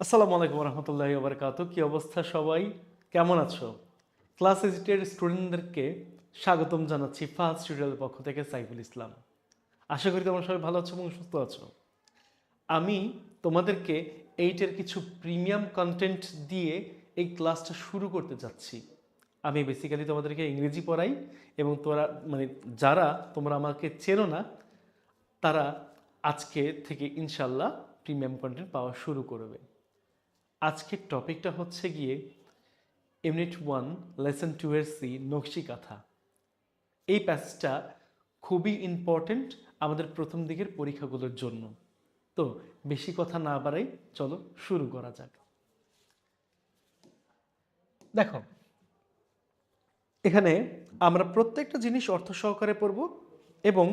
আসসালামু আলাইকুম রহমতুল্লাহি ওবরাকাতু। কি অবস্থা সবাই, কেমন আছো? ক্লাস এজিটের স্টুডেন্টদেরকে স্বাগতম জানাচ্ছি ফার্স্ট টিউটোরিয়ালের পক্ষ থেকে সাইফুল ইসলাম। আশা করি তোমরা সবাই ভালো আছো এবং সুস্থ আছো। আমি তোমাদেরকে এইটের কিছু প্রিমিয়াম কন্টেন্ট দিয়ে এই ক্লাসটা শুরু করতে যাচ্ছি। আমি বেসিক্যালি তোমাদেরকে ইংরেজি পড়াই এবং যারা তোমরা আমাকে চেনো না তারা আজকে থেকে ইনশাল্লাহ প্রিমিয়াম কন্টেন্ট পাওয়া শুরু করবে। আজকের টপিকটা হচ্ছে গিয়ে ইউনিট 1 লেসন 2 এর সি নকশি কাঁথা। এই প্যাসেজটা খুবই ইম্পর্টেন্ট আমাদের প্রথম দিকের পরীক্ষাগুলোর জন্য। তো বেশি কথা না বাড়াই, চলো শুরু করা যাক। দেখো, এখানে আমরা প্রত্যেকটা জিনিস অর্থ সহকারে পড়ব এবং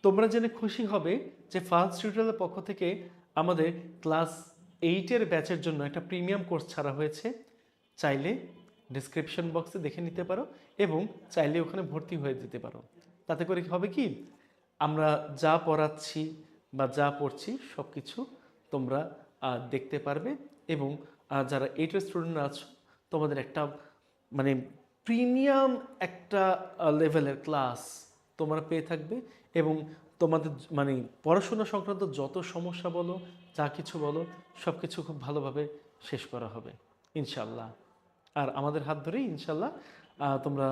তোমরা জেনে খুশি হবে যে ফার্স্ট টিউটোরিয়ালের পক্ষ থেকে আমাদের ক্লাস 8-এর ব্যাচের জন্য একটা প্রিমিয়াম কোর্স ছাড়া হয়েছে। চাইলে ডিসক্রিপশন বক্সে দেখে নিতে পারো এবং চাইলে ওখানে ভর্তি হয়ে যেতে পারো। তাতে করে হবে কি, আমরা যা পড়াচ্ছি বা যা পড়ছি সব কিছু তোমরা দেখতে পারবে এবং যারা 8-এর স্টুডেন্টরা আছো তোমাদের একটা মানে প্রিমিয়াম একটা লেভেলের ক্লাস তোমরা পেয়ে থাকবে এবং তোমাদের পড়াশোনা সংক্রান্ত যত সমস্যা বলো, যা কিছু বলো, সব কিছু খুব ভালোভাবে শেষ করা হবে ইনশাল্লাহ। আর আমাদের হাত ধরেই ইনশাল্লাহ তোমরা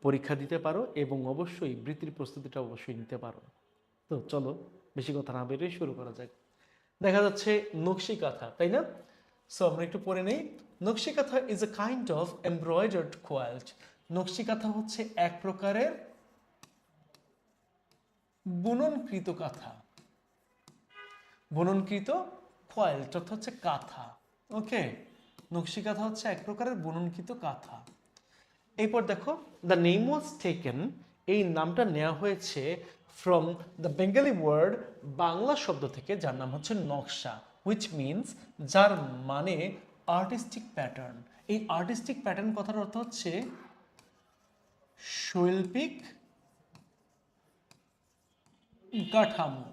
পরীক্ষা দিতে পারো এবং অবশ্যই বৃত্তির প্রস্তুতিটা অবশ্যই নিতে পারো। তো চলো বেশি কথা না বেরিয়ে শুরু করা যাক। দেখা যাচ্ছে নকশি কাঁথা, তাই না? সো আমরা একটু পড়ে নেই। Nakshi kantha is a kind of embroidered quilt. Nakshi kantha হচ্ছে এক প্রকারের বুননকৃত কাঁথা। বুননকৃত কোয়াল্ট অর্থাৎ হচ্ছে কাঁথা। ওকে, নকশি কাঁথা হচ্ছে এক প্রকারের বুননকৃত কাঁথা। এরপর দেখো, দ্য নেম ওয়াজ টেকেন, এই নামটা নেওয়া হয়েছে from the Bengali word, Bangla শব্দ থেকে, যার নাম হচ্ছে নকশা, হুইচ মিনস, যার মানে আর্টিস্টিক প্যাটার্ন। এই আর্টিস্টিক প্যাটার্ন কথার অর্থ হচ্ছে শৈল্পিক কাঠামো।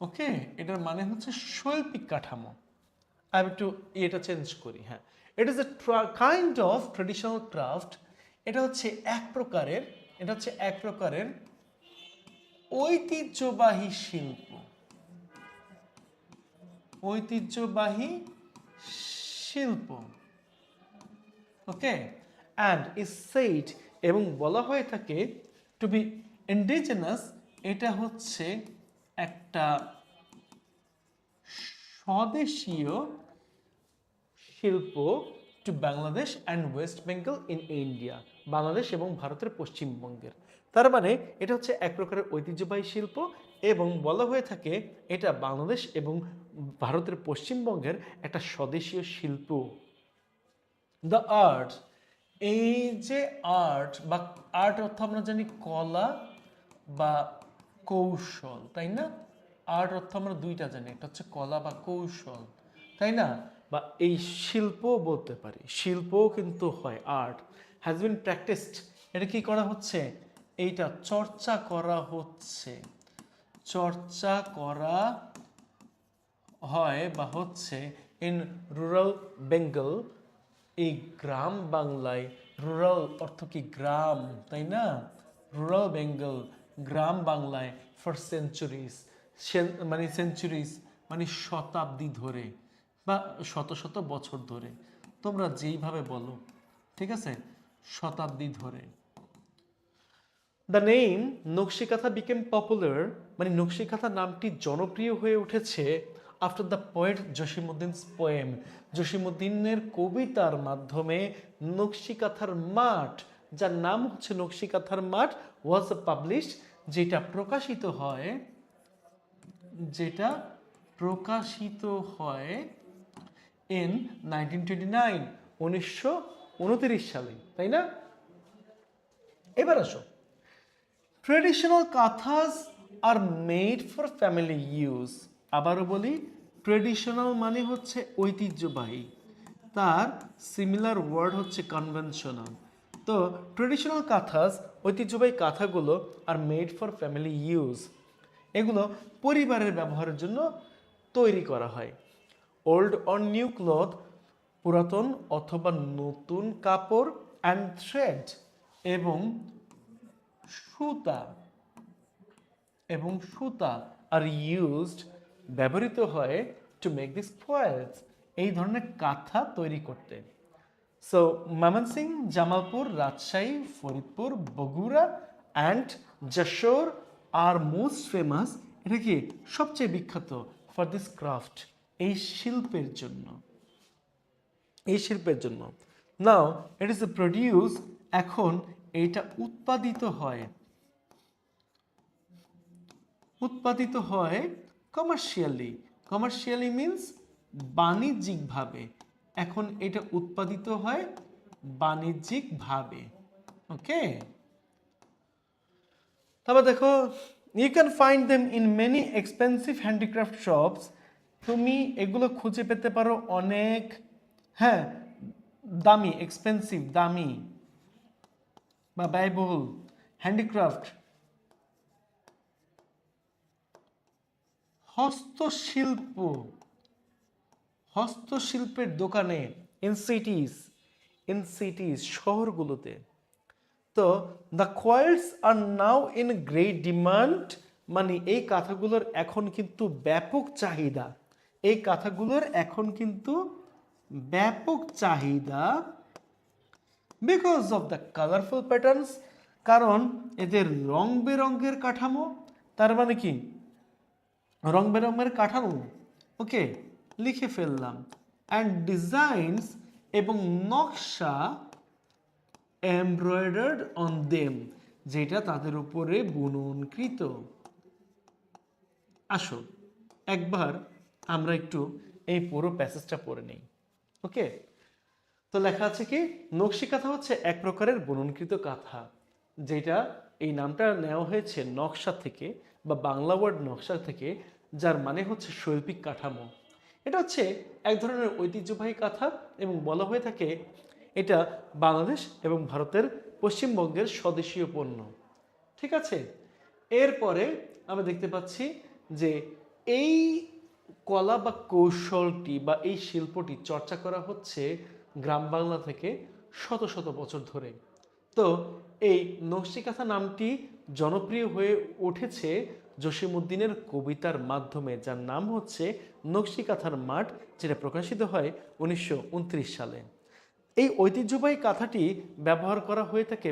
ওকে, এটার মানে হচ্ছে শৈল্পিক কাঠামো। আমি একটু এটা চেঞ্জ করি। হ্যাঁ, it is a kind of traditional craft. এটা হচ্ছে এক প্রকারের ঐতিহ্যবাহী শিল্প। ঐতিহ্যবাহী শিল্প। ওকে, অ্যান্ড ইজ সেইড, এবং বলা হয়ে থাকে টু বি ইন্ডিজিনাস, এটা হচ্ছে একটা স্বদেশীয় শিল্প to Bangladesh and West Bengal in India, Bangladesh এবং ভারতের পশ্চিমবঙ্গের। তার মানে এটা হচ্ছে এক প্রকারের ঐতিহ্যবাহী শিল্প এবং বলা হয়ে থাকে এটা বাংলাদেশ এবং ভারতের পশ্চিমবঙ্গের একটা স্বদেশীয় শিল্প। দ্য আর্ট, এই যে আর্ট বা আর্ট অর্থ আমরা জানি কলা বা কৌশল, তাই না? আর্ট অর্থ আমরা দুইটা জানি, একটা হচ্ছে কলা বা কৌশল, তাই না? বা এই শিল্পও বলতে পারি, শিল্পও কিন্তু হয় আর্ট। হ্যাজ বিন প্র্যাকটিসড, এটা কি করা হচ্ছে? এইটা চর্চা করা হচ্ছে, চর্চা করা হয় বা হচ্ছে ইন রুরাল বেঙ্গল, এই গ্রাম বাংলায়। রুরাল অর্থ কি গ্রাম, তাই না? রুরাল বেঙ্গল, গ্রাম বাংলায়, ফর সেঞ্চুরিজ, সেঞ্চুরিজ মানে শতাব্দী ধরে বা শত শত বছর ধরে, তোমরা যেইভাবে বলো, ঠিক আছে, শতাব্দী ধরে। The name Nakshi Kantha became popular, মানে নকশিকাঁথা নামটি জনপ্রিয় হয়ে উঠেছে আফটার দ্য পোয়েট জসিমউদ্দিনস পোয়েম, জসিমউদ্দিনের কবিতার মাধ্যমে। নকশিকাঁথার মাঠ, যার নাম হচ্ছে নকশিকাঁথার মাঠ, ওয়াজ পাবলিশড, যেটা প্রকাশিত হয় ইন 1929, 1929 সালে, তাই না? এবার আসো, traditional kanthas are made for family use. আবারও বলি, ট্রেডিশনাল মানে হচ্ছে ঐতিহ্যবাহী, তার সিমিলার ওয়ার্ড হচ্ছে কনভেনশনাল। তো ট্রেডিশনাল কাঁথাস, ঐতিহ্যবাহী কাঁথাগুলো, are made for family use, এগুলো পরিবারের ব্যবহারের জন্য তৈরি করা হয়। ওল্ড অর নিউ ক্লথ, পুরাতন অথবা নতুন কাপড়, অ্যান্ড থ্রেড, এবং সুতা আর ইউজড ব্যবহৃত হয় টু মেক দিস কোয়েলস, এই ধরনের কাঁথা তৈরি করতে। সো ময়মনসিংহ, জামালপুর, রাজশাহী, ফরিদপুর, বগুড়া অ্যান্ড যশোর আর মোস্ট ফেমাস, এটা কি সবচেয়ে বিখ্যাত ফর দিস ক্রাফট, এই শিল্পের জন্য। নাও ইট ইজ প্রডিউস, এখন এটা উৎপাদিত হয় কমার্শিয়ালি মিন্স বাণিজ্যিকভাবে। এখন এটা উৎপাদিত হয় বাণিজ্যিকভাবে। ওকে, তারপর দেখো, you can find them in many expensive handicraft shops, তুমি এগুলো খুঁজে পেতে পারো অনেক, হ্যাঁ, দামি, এক্সপেন্সিভ, দামি বা ব্যয়বহুল হ্যান্ডিক্রাফট, হস্তশিল্পের দোকানে ইন সিটিজ, শহরগুলোতে। তো the quilts are now in great demand, মানে এই কাঁথাগুলোর এখন কিন্তু ব্যাপক চাহিদা, because of the colourful patterns, কারণ এদের রং বেরঙের কাঠামো, তার মানে কি রং বেরঙের কাঠামো, ওকে, লিখে ফেললাম, অ্যান্ড ডিজাইনস, এবং নকশা, এমব্রয়ডার্ড অন দেম, যেটা তাদের উপরে বুননকৃত। আসো একবার আমরা একটু এই পুরো প্যাসেজটা পড়ে নেই। ওকে, তো লেখা আছে কি, নকশি কাঁথা হচ্ছে এক প্রকারের বুননকৃত কাঁথা, যেটা এই নামটা নেওয়া হয়েছে নকশা থেকে, বা বাংলা ওয়ার্ড নকশা থেকে, যার মানে হচ্ছে শৈল্পিক কাঠামো। এটা হচ্ছে এক ধরনের ঐতিহ্যবাহী কাঁথা, এবং বলা হয়ে থাকে এটা বাংলাদেশ এবং ভারতের পশ্চিমবঙ্গের স্বদেশীয় পণ্য। ঠিক আছে, এরপরে আমরা দেখতে পাচ্ছি যে এই কলা বা কৌশলটি বা এই শিল্পটি চর্চা করা হচ্ছে গ্রাম বাংলা থেকে শত শত বছর ধরে। তো এই নকশিকাঁথা নামটি জনপ্রিয় হয়ে উঠেছে জসীমউদ্দিনের কবিতার মাধ্যমে, যার নাম হচ্ছে নকশিকাঁথার মাঠ, যেটা প্রকাশিত হয় 1929 সালে। এই ঐতিহ্যবাহী কাঁথাটি ব্যবহার করা হয়ে থাকে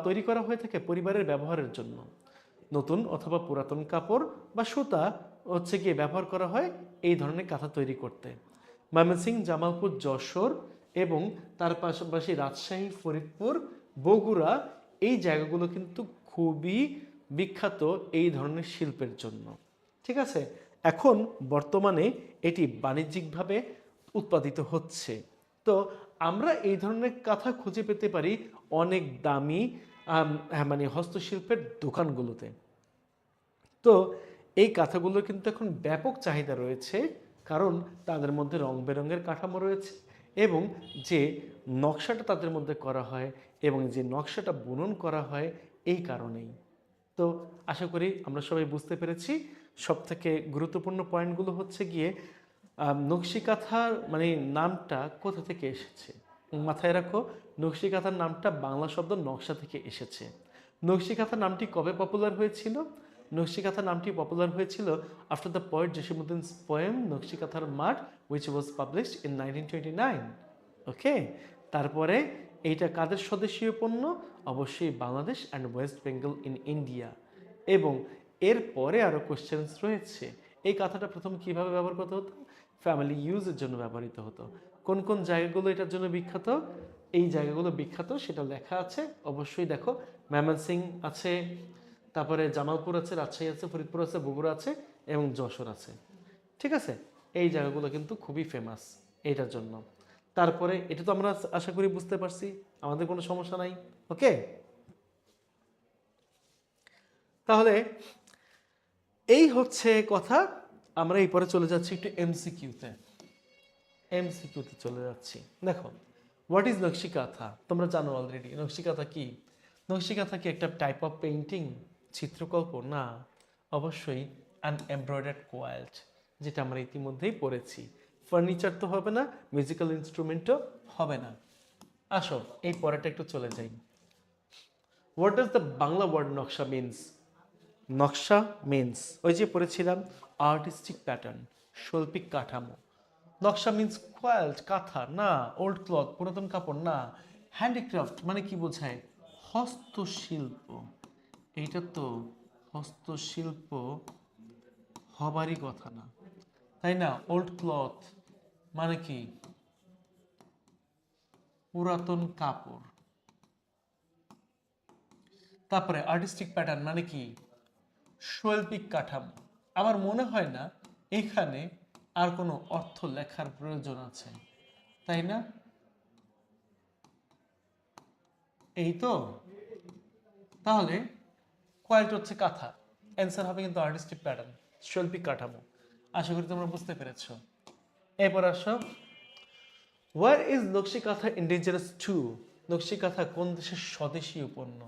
তৈরি করা হয়ে থাকে পরিবারের ব্যবহারের জন্য। নতুন অথবা পুরাতন কাপড় বা সুতা হচ্ছে গিয়ে ব্যবহার করা হয় এই ধরনের কাঁথা তৈরি করতে। ময়মনসিংহ, জামালপুর, যশোর এবং তার পাশাপাশি রাজশাহী, ফরিদপুর, বগুড়া, এই জায়গাগুলো কিন্তু খুবই বিখ্যাত এই ধরনের শিল্পের জন্য। ঠিক আছে, এখন বর্তমানে এটি বাণিজ্যিকভাবে উৎপাদিত হচ্ছে। তো আমরা এই ধরনের কাঁথা খুঁজে পেতে পারি অনেক দামি মানে হস্তশিল্পের দোকানগুলোতে। তো এই কাঁথাগুলোর কিন্তু এখন ব্যাপক চাহিদা রয়েছে, কারণ তাদের মধ্যে রং বেরঙের কাঠামো রয়েছে, এবং যে নকশাটা তাদের মধ্যে করা হয় এবং যে নকশাটা বুনন করা হয় এই কারণেই। তো আশা করি আমরা সবাই বুঝতে পেরেছি। সবথেকে গুরুত্বপূর্ণ পয়েন্টগুলো হচ্ছে গিয়ে নকশিকাঁথার মানে নামটা কোথা থেকে এসেছে। মাথায় রাখো, নকশিকাঁথার নামটা বাংলা শব্দ নকশা থেকে এসেছে। নকশিকাঁথা নামটি কবে পপুলার হয়েছিল? নকশিকাঁথা নামটি পপুলার হয়েছিল আফটার দ্য পোয়েট জসীমউদ্দিনস পোয়েম নকশিকাঁথার মাঠ, which was published in 1929. ওকে, তারপরে এইটা কাদের স্বদেশীয় পণ্য? অবশ্যই Bangladesh and West Bengal in India. এবং এরপরে আরও কোশ্চেন্স রয়েছে, এই কথাটা প্রথম কিভাবে ব্যবহার করতে হতো? ফ্যামিলি ইউজের জন্য ব্যবহৃত হতো। কোন কোন জায়গাগুলো এটার জন্য বিখ্যাত? এই জায়গাগুলো বিখ্যাত সেটা লেখা আছে, অবশ্যই দেখো। ময়মনসিংহ আছে, তারপরে জামালপুর আছে, রাজশাহী আছে, ফরিদপুর আছে, বগুড়া আছে এবং যশোর আছে। ঠিক আছে, এই জায়গাগুলো কিন্তু খুবই ফেমাস এইটার জন্য। তারপরে এটা তো আমরা আশা করি বুঝতে পারছি, আমাদের কোনো সমস্যা নাই। ওকে, তাহলে এই হচ্ছে কথা। আমরা এই পরে চলে যাচ্ছি একটু এমসিকিউতে চলে যাচ্ছি। দেখো, হোয়াট ইজ নকশিকাঁথা? তোমরা জানো অলরেডি নকশিকাঁথা কি। নকশিকাঁথা কি একটা টাইপ অফ পেইন্টিং, চিত্রকল্প? না, অবশ্যই অ্যান এমব্রয়ডার্ড কোয়াল্ট, যেটা আমরা ইতিমধ্যেই পড়েছি। ফার্নিচার তো হবে না, মিউজিক্যাল ইনস্ট্রুমেন্টও হবে না। আসো এই পরেরটা একটু চলে যাই। What does the Bangla word naksha means? Naksha means ওই যে পড়েছিলাম আর্টিস্টিক প্যাটার্ন, শৈল্পিক কাঠামো। নকশা মিনস কোয়াল্ট, কাঁথা না, ওল্ড ক্লথ পুরাতন কাপড় না। হ্যান্ডিক্রাফট মানে কি বোঝায়? হস্তশিল্প। এইটা তো হস্তশিল্প হবারই কথা না, তাই না? ওল্ড ক্লথ মানে কি? পুরাতন কাপড়। তারপরে আর্টিস্টিক প্যাটার্ন মানে কি? শৈল্পিক কাঠামো। আমার মনে হয় না এখানে আর কোনো অর্থ লেখার প্রয়োজন আছে, তাই না? এই তো। তাহলে কোয়ালিটি হচ্ছে কাঁথা, অ্যান্সার হবে কিন্তু আর্টিস্টিক প্যাটার্ন, শৈল্পিক কাঠামো। আশা করি তোমরা বুঝতে পেরেছো। এরপর আসো, ওয়ার ইজ নকশি কাঁথা ইন্ডিজিনাস টু? নকশি কাঁথা কোন দেশের স্বদেশীয় পণ্য?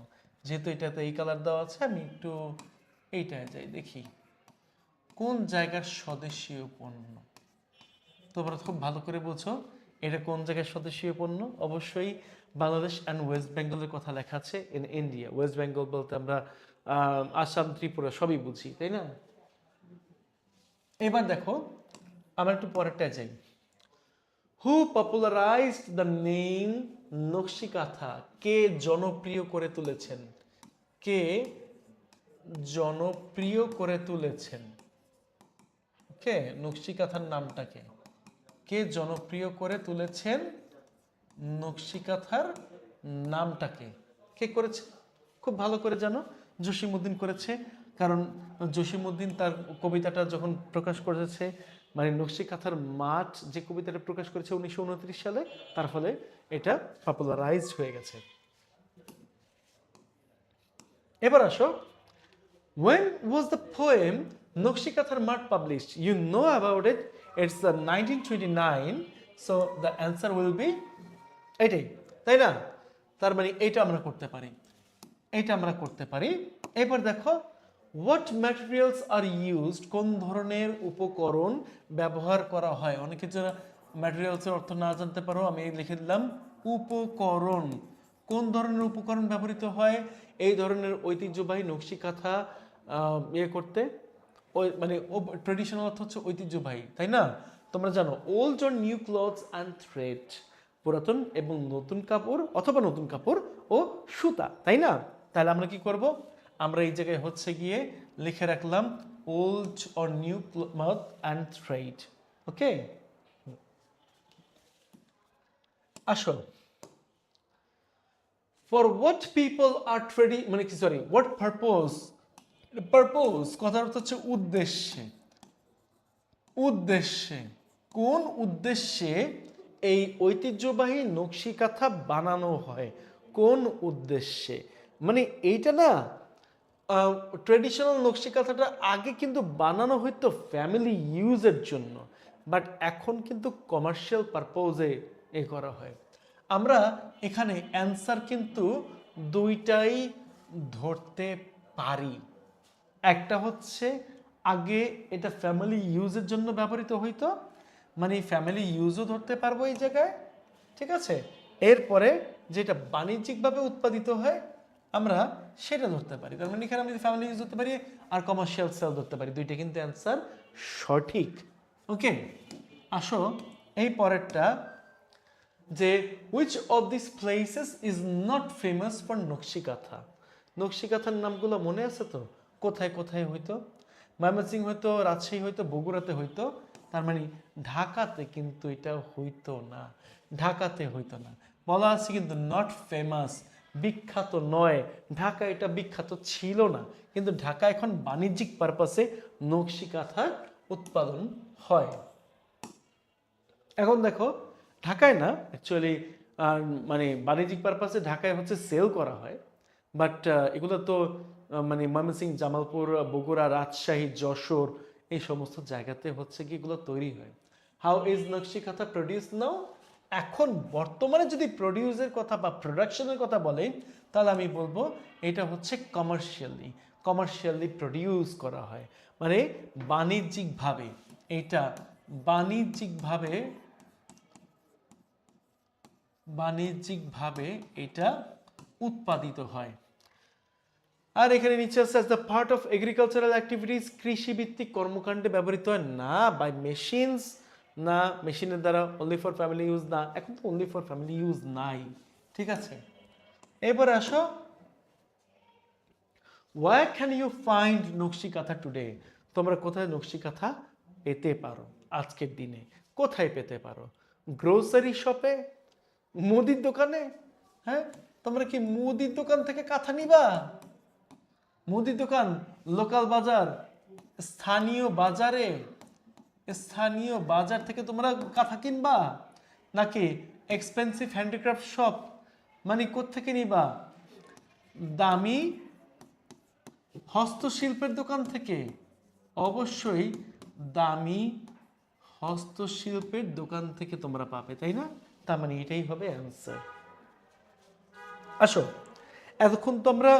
যেহেতু এটাতে এই কালার দেওয়া আছে, আমি একটু এইটায় যাই দেখি কোন জায়গার স্বদেশীয় পণ্য। তোমরা খুব ভালো করে বোঝো এটা কোন জায়গার স্বদেশীয় পণ্য। অবশ্যই বাংলাদেশ অ্যান্ড ওয়েস্ট বেঙ্গলের কথা লেখা আছে ইন ইন্ডিয়া। ওয়েস্ট বেঙ্গল বলতে আমরা আসাম, ত্রিপুরা সবই বুঝি, তাই না? এবার দেখো আমরা একটু পরেরটা যাই। হু পপুলারাইজড দ্য নেম নকশি কাঁথা? কে জনপ্রিয় করে তুলেছেন? কে জনপ্রিয় করে তুলেছেন? ওকে, নকশি কাঁথার নামটাকে কে জনপ্রিয় করে তুলেছেন? নকশি কাঁথার নামটাকে কে করেছে? খুব ভালো করে জানো, জসিমউদ্দিন করেছে। কারণ জসিমউদ্দিন তার কবিতাটা যখন প্রকাশ করেছে, মানে নকশি কাঁথার মাঠ যে কবিতাটা প্রকাশ করেছে 1929 সালে, তার ফলে এটা পপুলারাইজড হয়ে গেছে। এবার আসো, when was the poem নকশি কাঁথার মাঠ published? You know about it. It's 1929. So the answer will be এটাই, তাই না? তার মানে এটা আমরা করতে পারি, এটা আমরা করতে পারি। এবার দেখো, হোয়াট ম্যাটেরিয়ালস আর ইউজড? কোন ধরনের উপকরণ ব্যবহার করা হয়? অনেকে যারা ম্যাটেরিয়ালসের অর্থ না জানতে পারো, আমি লিখে দিলাম উপকরণ। কোন ধরনের উপকরণ ব্যবহৃত হয় এই ধরনের ঐতিহ্যবাহী নকশি কাঁথা ইয়ে করতে? ওই মানে ট্রেডিশনাল অর্থ হচ্ছে ঐতিহ্যবাহী, তাই না? তোমরা জানো old or new clothes and thread, পুরাতন এবং নতুন কাপড় অথবা নতুন কাপড় ও সুতা, তাই না? তাহলে আমরা কি করব? আমরা এই জায়গায় হচ্ছে গিয়ে লিখে রাখলাম old or new cloth and thread. Okay, আসো, ফর হোয়াট পিপল আর মানে কি, সরি, হোয়াট পারপোজ? পারপোজ কথার অর্থ হচ্ছে উদ্দেশ্যে। উদ্দেশ্যে, কোন উদ্দেশ্যে এই ঐতিহ্যবাহী নকশি কাঁথা বানানো হয়? কোন উদ্দেশ্যে? মানে এইটা না, ট্রেডিশনাল নকশি কাঁথাটা আগে কিন্তু বানানো হইতো ফ্যামিলি ইউজের জন্য, বাট এখন কিন্তু কমার্শিয়াল পারপোজে এ করা হয়। আমরা এখানে অ্যান্সার কিন্তু দুইটাই ধরতে পারি। একটা হচ্ছে আগে এটা ফ্যামিলি ইউজের জন্য ব্যবহৃত হইতো, মানে ফ্যামিলি ইউজও ধরতে পারবো এই জায়গায়, ঠিক আছে? এরপরে যেটা বাণিজ্যিকভাবে উৎপাদিত হয় আমরা সেটা ধরতে পারি। তার মানে এখানে আমি ফ্যামিলি ইউজ ধরতে পারি আর কমার্শিয়াল সেল ধরতে পারি, দুইটা কিন্তু অ্যান্সার সঠিক। ওকে, আসো এই পরেরটা, যে which of these places is not famous for নকশি কাঁথা? নকশি কাঁথার নামগুলো মনে আছে তো? কোথায় কোথায় হইতো? ময়মনসিংহ হইতো, রাজশাহী হইতো, বগুড়াতে হইতো। তার মানে ঢাকাতে কিন্তু এটা হইতো না, ঢাকাতে হইতো না। বলা আছে কিন্তু নট ফেমাস, বিখ্যাত নয়। ঢাকা এটা বিখ্যাত ছিল না, কিন্তু ঢাকা এখন বাণিজ্যিক পারপাসে নকশি কাঁথা উৎপাদন হয়। এখন দেখো, ঢাকায় না অ্যাকচুয়ালি, মানে বাণিজ্যিক পারপাসে ঢাকায় হচ্ছে সেল করা হয়, বাট এগুলো তো মানে ময়মনসিংহ, জামালপুর, বগুড়া, রাজশাহী, যশোর এই সমস্ত জায়গাতে হচ্ছে কি এগুলো তৈরি হয়। হাউ ইজ নকশি কাঁথা প্রডিউস নাও? এখন বর্তমানে যদি প্রডিউসের কথা বা প্রোডাকশনের কথা বলে, তাহলে আমি বলবো এটা হচ্ছে কমার্শিয়ালি প্রডিউস করা হয়, মানে বাণিজ্যিকভাবে। এটা বাণিজ্যিকভাবে এটা উৎপাদিত হয়। আর এখানে নিচে আছে as the part of agricultural activities, কৃষিভিত্তিক কর্মকাণ্ডে ব্যবহৃত হয় না বাই মেশিনস, না মেশিনের দ্বারা, only for family use না, এখন তো only for family use নাই, ঠিক আছে। এবার আসো, where can you find নকশি কাঁথা টুডে? তোমরা কোথায় নকশি কাঁথা পেতে পারো আজকের দিনে? কোথায় পেতে পারো? গ্রোসারি শপে, মুদির দোকানে? হ্যাঁ, তোমরা কি মুদির দোকান থেকে কাঁথা নিবা? মুদির দোকান, লোকাল বাজার, স্থানীয় বাজার থেকে তোমরা কাঁথা কিনবা, নাকি এক্সপেন্সিভ হ্যান্ডিক্রাফট শপ, মানে কোত্থেকে নিবা? দামি হস্তশিল্পের দোকান থেকে। অবশ্যই দামি হস্তশিল্পের দোকান থেকে তোমরা পাবে, তাই না? তার মানে এটাই হবে অ্যান্সার। আসো, এতক্ষণ তো আমরা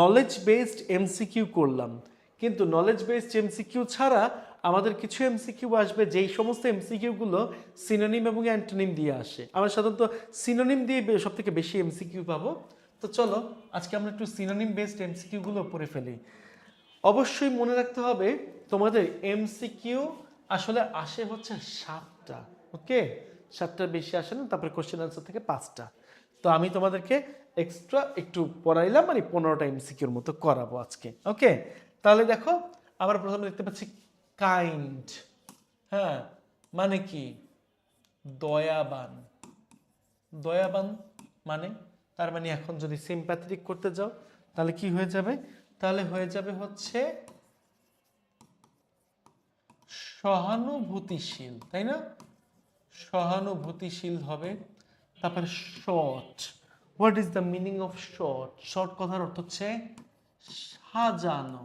নলেজ বেসড এমসিকিউ করলাম, কিন্তু নলেজ বেসড এমসিকিউ ছাড়া আমাদের কিছু এমসিকিউ আসবে, যেই সমস্ত এমসিকিউগুলো সিনোনিম এবং অ্যান্টোনিম দিয়ে আসে। আমরা সাধারণত সিনোনিম দিয়ে সব থেকে বেশি এমসিকিউ পাবো। তো চলো আজকে আমরা একটু সিনোনিম বেসড এমসিকিউগুলো পড়ে ফেলি। অবশ্যই মনে রাখতে হবে তোমাদের এমসিকিউ আসলে আসে হচ্ছে 7টা, ওকে? 7টার বেশি আসে না, তারপরে কোশ্চেন আনসার থেকে 5টা। তো আমি তোমাদেরকে এক্সট্রা একটু পড়াইলাম, মানে 15টা এমসিকিউর মতো করাবো আজকে, ওকে? তাহলে দেখো, আমরা প্রথমে দেখতে পাচ্ছি কাইন্ড। হ্যাঁ, মানে কি? দয়াবান। দয়াবান মানে, তার মানে এখন যদি সিম্প্যাথেটিক করতে যাও তাহলে কি হয়ে যাবে? তাহলে হয়ে যাবে হচ্ছে সহানুভূতিশীল, তাই না? সহানুভূতিশীল হবে। তারপরে short, what is the meaning of short? Short কথার অর্থ হচ্ছে সাজানো।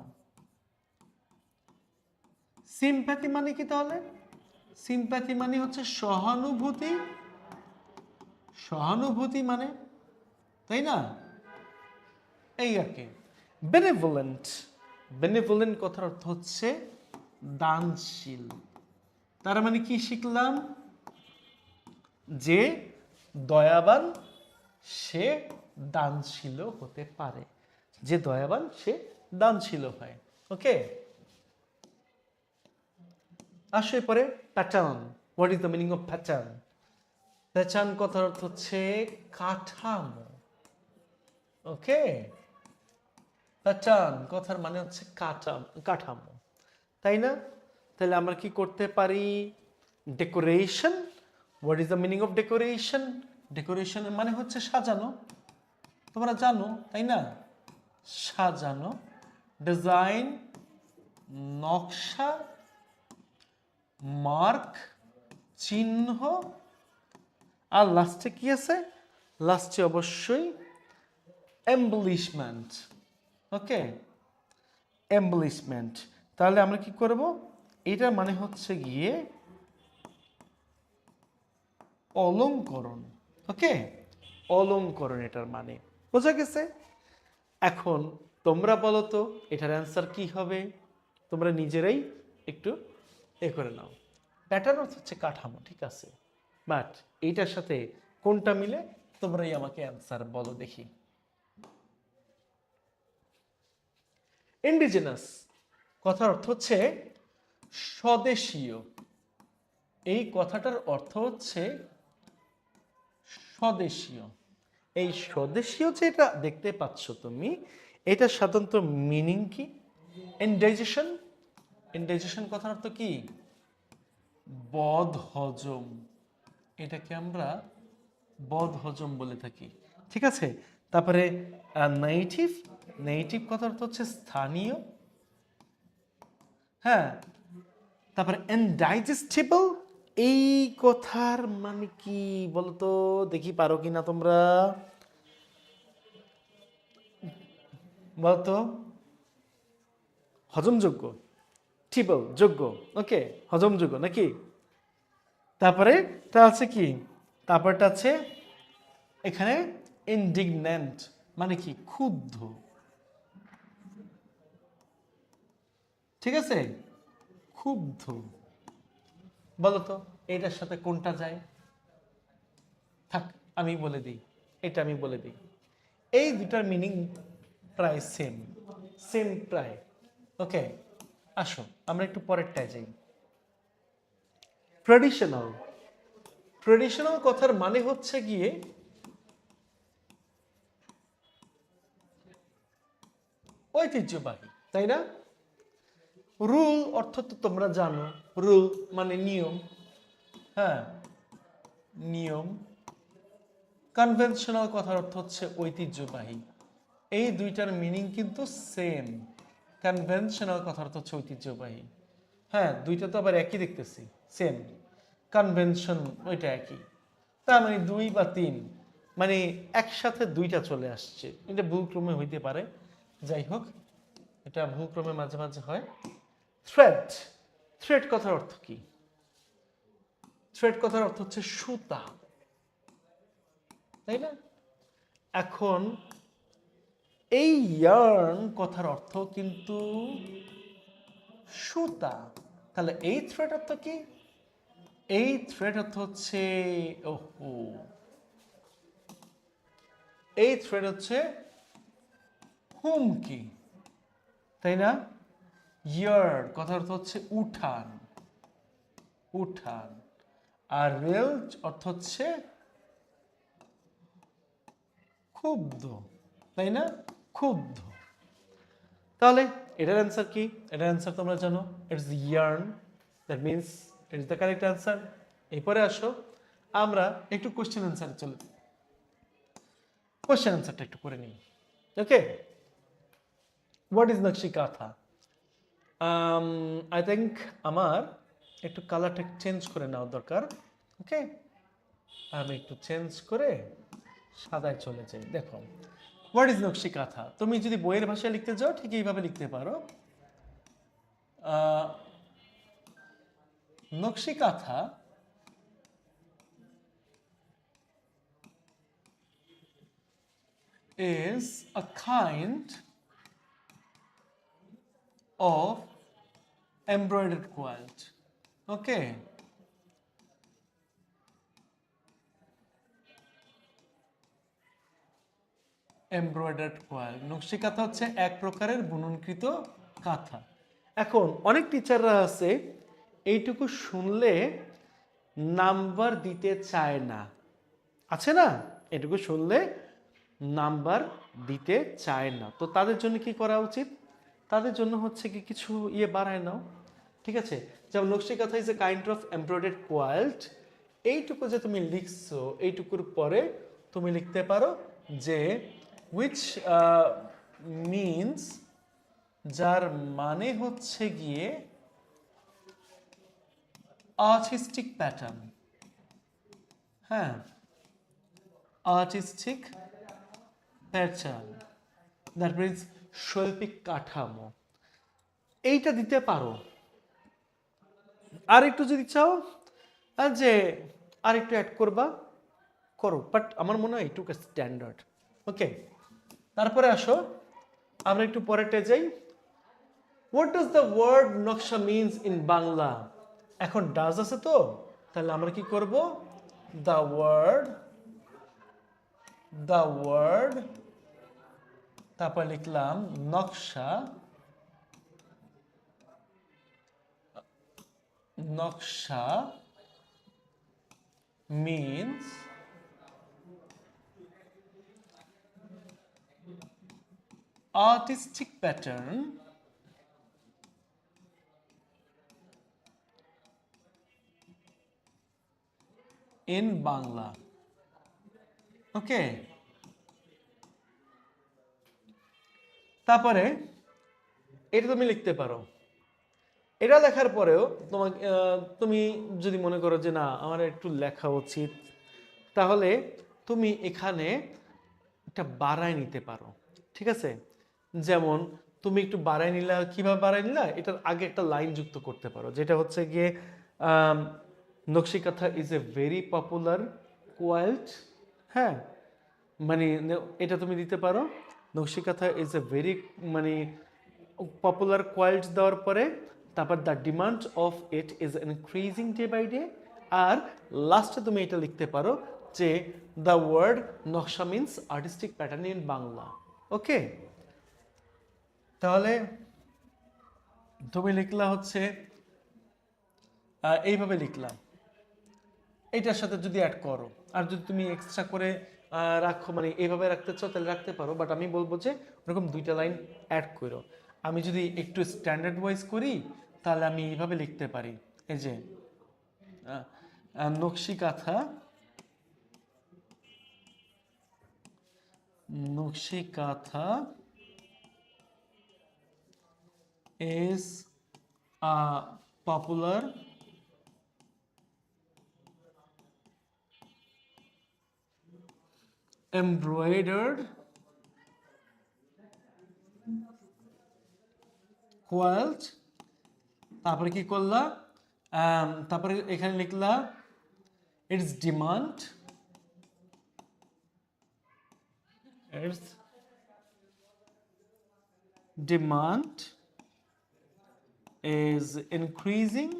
সিম্প্যাথি মানে কি তাহলে? সিম্প্যাথি মানে হচ্ছে সহানুভূতি, সহানুভূতি মানে, তাই না? এই আর কি। বেনেভোলেন্ট, বেনেভোলেন্ট কথার অর্থ হচ্ছে দানশীল। তার মানে কি শিখলাম? যে দয়াবান সে দানশীল হতে পারে, যে দয়াবান সে দানশীল হয়, ওকে? আসো এরপরে pattern. What is the meaning of pattern? Pattern কথার অর্থ হচ্ছে কাঠামো, ওকে? প্যাটার্ন কথার মানে হচ্ছে কাঠামো, তাই না? তাহলে আমরা কি করতে পারি? Decoration. What is the meaning of decoration? ডেকোরেশনের মানে হচ্ছে সাজানো, তোমরা জানো, তাই না? সাজানো। ডিজাইন, নকশা, মার্ক, চিহ্ন, আর লাস্টে কি আছে? লাস্টে অবশ্যই এমবলিশমেন্ট, ওকে? এমবলিশমেন্ট। তাহলে আমরা কি করব? এটা মানে হচ্ছে গিয়ে অলংকরণ, ওকে? অলংকরণ এটার মানে, বোঝা গেছে? এখন তোমরা বলো তো এটার অ্যান্সার কি হবে? তোমরা নিজেরাই একটু করে নাও। প্যাটার্ন হচ্ছে কাঠামো, ঠিক আছে, বাট এইটার সাথে কোনটা মিলে? তোমরাই আমাকে অ্যান্সার বলো দেখি। ইন্ডিজিনাস কথার অর্থ হচ্ছে স্বদেশীয়। এই কথাটার অর্থ হচ্ছে স্বদেশীয়। এই স্বদেশীয় যেটা দেখতে পাচ্ছ তুমি, এটা সাধারণত মিনিং কি? ইনডাইজেশন। ইনডাইজেশন কথার অর্থ কি? বদ হজম। এটাকে আমরা বদ হজম বলে থাকি, ঠিক আছে? তারপরে নেটিভ। নেটিভ কথার অর্থ হচ্ছে স্থানীয়। হ্যাঁ, তারপরে ইনডাইজেস্টিবল, এই কথার মানে কি বলতো দেখি, পারো কিনা তোমরা? বলতো। হজমযোগ্য, টিবল, যোগ্য, ওকে? হজমযোগ্য নাকি? তারপরে তা আছে কি? তারপরটা আছে এখানে ইনডিগন্যান্ট, মানে কি? ক্ষুব্ধ, ঠিক আছে? ক্ষুব্ধ। বলো তো এটার সাথে কোনটা যায়? থাক আমি বলে দিই, এটা আমি বলে দিই। এই দুটার মিনিং প্রায় সেম, সেম প্রায়। ওকে, আসো আমরা একটু পরেরটায় যাই। ট্র্যাডিশনাল। ট্র্যাডিশনাল কথার মানে হচ্ছে গিয়ে ঐতিহ্যবাহী, তাই না? রুল অর্থ তো তোমরা জানো, রুল মানে নিয়ম। হ্যাঁ, নিয়ম। কনভেনশনাল কথার অর্থ হচ্ছে ঐতিহ্যবাহী। এই দুইটার মিনিং কিন্তু সেম। কনভেনশনাল কথার অর্থ হচ্ছে ঐতিহ্যবাহী। হ্যাঁ, দুইটা তো আবার একই দেখতেছি, সেম। কনভেনশন ওইটা একই, তার মানে 2 বা 3, মানে একসাথে দুইটা চলে আসছে। এটা ভুলক্রমে হইতে পারে, যাই হোক এটা ভুলক্রমে মাঝে মাঝে হয়। থ্রেড। থ্রেড কথার অর্থ কি? থ্রেড কথার অর্থ হচ্ছে সুতা, তাই না? এখন এই ইয়ার্ন কথার অর্থ কিন্তু সুতা, তাহলে এই থ্রেড অর্থ কি? এই থ্রেড অর্থ হচ্ছে, ওহো, এই থ্রেড হচ্ছে হুমকি, তাই না? ইয়ার্ড কথার অর্থ হচ্ছে উঠান, উঠান। আর রেল অর্থ হচ্ছে ক্ষুব্ধ, তাই না? ক্ষুব্ধ। তাহলে এটার অ্যান্সার কি? এটার অ্যান্সার তোমরা জানো, it's yarn. That means it's the correct answer. এরপরে আসো আমরা একটু কোশ্চেন অ্যান্সারে চলে যাই। কোশ্চেন অ্যান্সারটা একটু করে নিই। ওকে, হোয়াট ইজ নকশি কাঁথা? আই থিঙ্ক আমার একটু কালারটা চেঞ্জ করে নেওয়া দরকার। ওকে, আমি একটু চেঞ্জ করে সাদায় চলে যাই। দেখো, হোয়াট ইজ নকশি কাঁথা? তুমি যদি বইয়ের ভাষায় লিখতে যাও ঠিক এইভাবে লিখতে পারো। নকশি কাঁথা is a kind of embroidered quilt. Okay, embroidered quilt. Nakshi kantha হচ্ছে এক প্রকারের বুননকৃত কাঁথা। এখন অনেক টিচাররা আছে এইটুকু শুনলে নাম্বার দিতে চায় না, আছে না? এটুকু শুনলে নাম্বার দিতে চায় না, তো তাদের জন্য কি করা উচিত? তাদের জন্য হচ্ছে কি কিছু বাড়ায় নাও, ঠিক আছে? যেমন nakshi kantha is a kind of embroidered quilt, এইটুকু যে তুমি লিখছো এইটুকুর পরে তুমি লিখতে পারো যে which means, যার মানে হচ্ছে গিয়ে আর্টিস্টিক প্যাটার্ন। হ্যাঁ, আর্টিস্টিক প্যাটার্ন, দ্যাট মিনস শৈল্পিক কাঠামো, এইটা দিতে পারো। আর একটু যদি চাও যে আর একটু অ্যাড করবা করো, বাট আমার মনে হয় এইটুকু স্ট্যান্ডার্ড। ওকে, তারপরে আসো আমরা একটু পরেরটা যাই। What does the word naksha means in Bangla? এখন ডাজ আছে তো, তাহলে আমরা কি করব? দ্য ওয়ার্ড, তারপর লিখলাম নকশা, নকশা means artistic pattern in Bangla. ওকে, তারপরে এটা তুমি লিখতে পারো। এটা লেখার পরেও তোমাকে তুমি যদি মনে করো যে না আমার একটু লেখা উচিত, তাহলে তুমি এখানে একটা বাড়ায় নিতে পারো, ঠিক আছে? যেমন তুমি একটু বাড়ায় নিলা, কিভাবে বাড়ায় নিলা? এটার আগে একটা লাইন যুক্ত করতে পারো, যেটা হচ্ছে গিয়ে nakshi kantha is a very popular quilt. হ্যাঁ, মানে এটা তুমি দিতে পারো, nakshi kantha is a very মানে পপুলার কোয়াল্ট দেওয়ার পরে তারপর the demand of it is increasing day by day, আর লাস্টে তুমি এটা লিখতে পারো যে the word naksha means artistic pattern in Bangla. Okay, তাহলে তুমি লিখলা হচ্ছে এইভাবে লিখলাম, এইটার সাথে যদি অ্যাড করো, আর যদি তুমি এক্সট্রা করে রাখো, মানে এইভাবে রাখতে চাও তাহলে রাখতে পারো, বাট আমি বলবো যে ওরকম দুইটা লাইন অ্যাড করো। আমি যদি একটু স্ট্যান্ডার্ড ওয়াইজ করি তাহলে আমি এইভাবে লিখতে পারি, এই যে নকশি কাঁথা, নকশি কাঁথা is a popular embroidered quilt, তারপরে কি করলা, তারপরে এখানে লিখলা its demand is increasing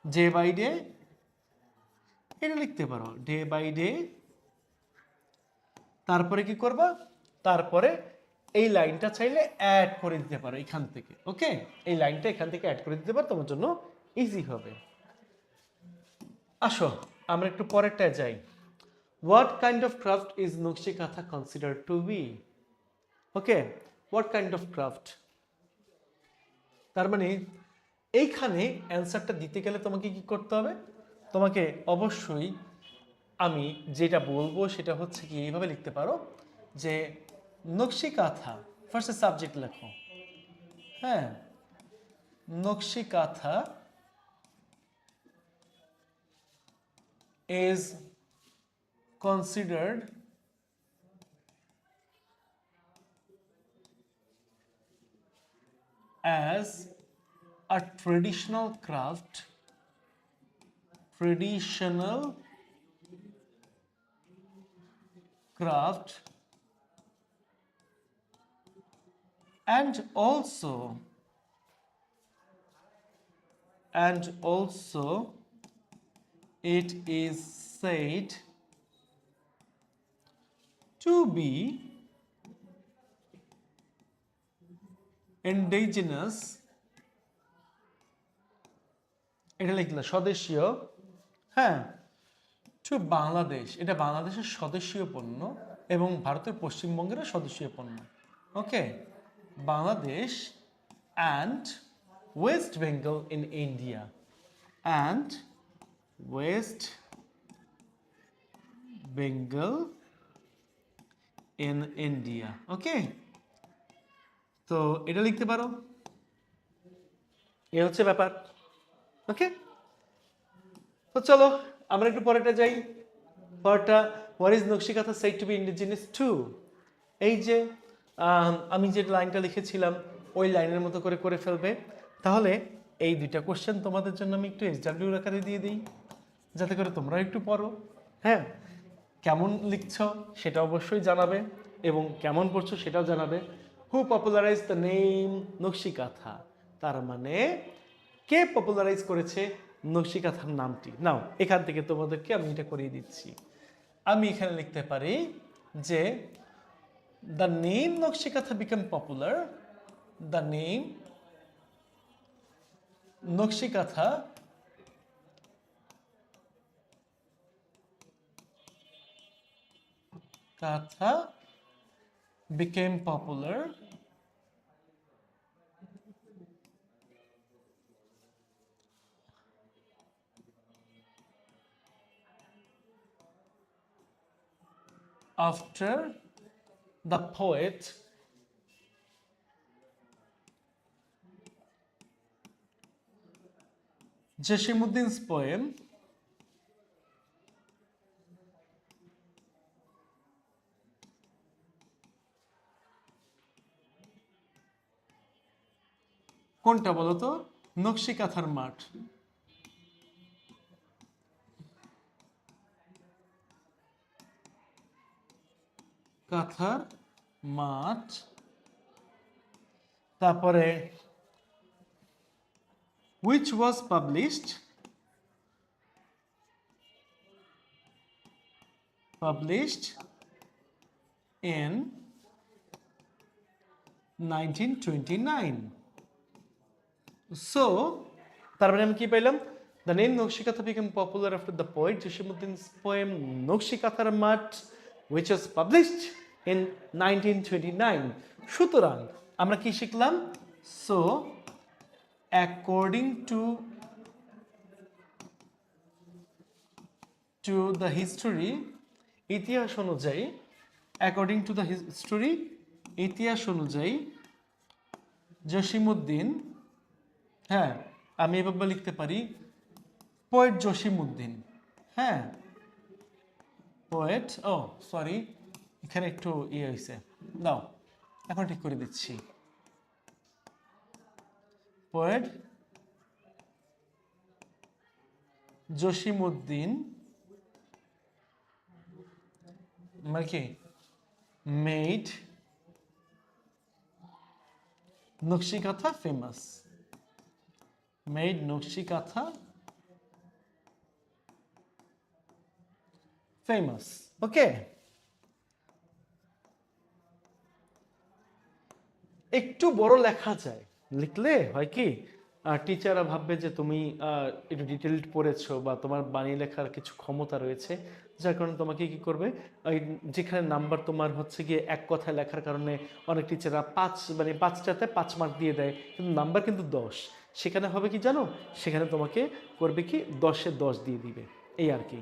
day by day, এটা লিখতে পারো day by day। তারপরে কি করবা, তারপরে এই লাইনটা চাইলে অ্যাড করে দিতে পারো এখান থেকে। ওকে, এই লাইনটা এখান থেকে অ্যাড করে দিতে পারো, তোমার জন্য ইজি হবে। আসো আমরা একটু পরেরটায় যাই। What kind of craft is nakshi kantha consider to be? Okay, what kind of craft, তার মানে এইখানে অ্যান্সারটা দিতে গেলে তোমাকে কি করতে হবে, তোমাকে অবশ্যই আমি যেটা বলবো সেটা হচ্ছে কি এইভাবে লিখতে পারো যে নকশি কাঁথা, ফার্স্টে সাবজেক্ট লেখো, হ্যাঁ, নকশি কাঁথা is considered as a traditional craft and also it is said to be indigenous, এটা লিখলে স্বদেশীয়, হ্যাঁ, টু বাংলাদেশ, এটা বাংলাদেশের স্বদেশীয় পণ্য এবং ভারতের পশ্চিমবঙ্গের স্বদেশীয় পণ্য। Okay, Bangladesh and West Bengal in India, and West Bengal in India. Okay, তো এটা লিখতে পারো, এ হচ্ছে ব্যাপার। ওকে, তো চলো আমরা একটু পরেটা যাই। পরেরটা, what is nakshi kantha said to be indigenous to? এই যে আমি যে লাইনটা লিখেছিলাম ওই লাইনের মতো করে করে ফেলবে। তাহলে এই দুইটা কোশ্চেন তোমাদের জন্য আমি একটু SW আকারে দিয়ে দিই, যাতে করে তোমরা একটু পড়ো। হ্যাঁ, কেমন লিখছো সেটা অবশ্যই জানাবে এবং কেমন পড়ছো সেটাও জানাবে। হু পপুলারাইজ দ্য নেম নকশি কাঁথা, তার মানে কে পপুলারাইজ করেছে নকশি কাঁথার নামটি? নাও এখান থেকে তোমাদেরকে আমি এটা করিয়ে দিচ্ছি। আমি এখানে লিখতে পারি যে the name নকশি কাঁথা became popular, the name নকশি কাঁথা became popular after the poet জসিমউদ্দিন's poem কোনটা বলো তো? নকশি কাঁথার মাঠ, কাঁথার মাঠ তারপরে which was published in 1929. So তার মানে আমি কি পাইলাম? The name Nokshikatha became popular after the poet Jasimuddin's poem Nokshikathar Math, which was published in 1929. সুতরাং আমরা কি শিখলাম? So according to the history, ইতিহাস অনুযায়ী, according to the history, ইতিহাস অনুযায়ী জসিমউদ্দিন, হ্যাঁ আমি এভাবে লিখতে পারি পোয়েট জসিমউদ্দিন, হ্যাঁ পোয়েট, ও সরি এখানে একটু ইয়ে হয়েছে, দাও এখন ঠিক করে দিচ্ছি। পোয়েট জসিমউদ্দিন মানে কি made nakshikantha famous, made nakshikantha famous. Okay, একটু বড় লেখা যায়, লিখলে হয় কি টিচাররা ভাববে যে তুমি একটু ডিটেলড পড়েছো বা তোমার বানিয়ে লেখার কিছু ক্ষমতা রয়েছে, যার কারণে তোমাকে কি করবে, যেখানে নাম্বার তোমার হচ্ছে গিয়ে এক কথায় লেখার কারণে অনেক টিচাররা 5টাতে 5 মার্ক দিয়ে দেয়, কিন্তু নাম্বার কিন্তু 10, সেখানে হবে কি জানো, সেখানে তোমাকে করবে কি 10-এ 10 দিয়ে দিবে, এই আর কি।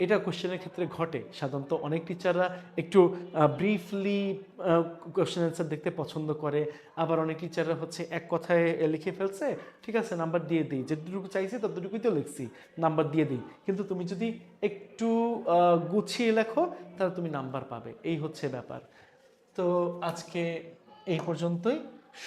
এটা কোশ্চেনের ক্ষেত্রে ঘটে সাধারণত, অনেক টিচাররা একটু ব্রিফলি কোশ্চেন অ্যান্সার দেখতে পছন্দ করে, আবার অনেক টিচাররা হচ্ছে এক কথায় লিখে ফেলছে, ঠিক আছে নাম্বার দিয়ে দিই, যেটুকু চাইছি ততটুকুই তো লিখছি, নাম্বার দিয়ে দিই। কিন্তু তুমি যদি একটু গুছিয়ে লেখো তাহলে তুমি নাম্বার পাবে, এই হচ্ছে ব্যাপার। তো আজকে এই পর্যন্তই।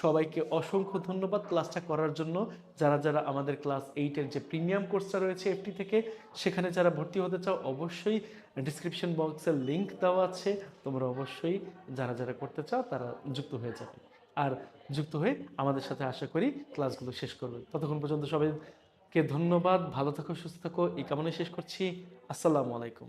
সবাইকে অসংখ্য ধন্যবাদ ক্লাসটা করার জন্য। যারা যারা আমাদের ক্লাস 8-এর যে প্রিমিয়াম কোর্সটা রয়েছে এফটি থেকে, সেখানে যারা ভর্তি হতে চাও অবশ্যই ডিসক্রিপশন বক্সের লিঙ্ক দেওয়া আছে, তোমরা অবশ্যই যারা যারা করতে চাও তারা যুক্ত হয়ে যাবে, আর যুক্ত হয়ে আমাদের সাথে আশা করি ক্লাসগুলো শেষ করবে। ততক্ষণ পর্যন্ত সবাইকে ধন্যবাদ, ভালো থাকো সুস্থ থাকো এই কামনায় শেষ করছি। আসসালামু আলাইকুম।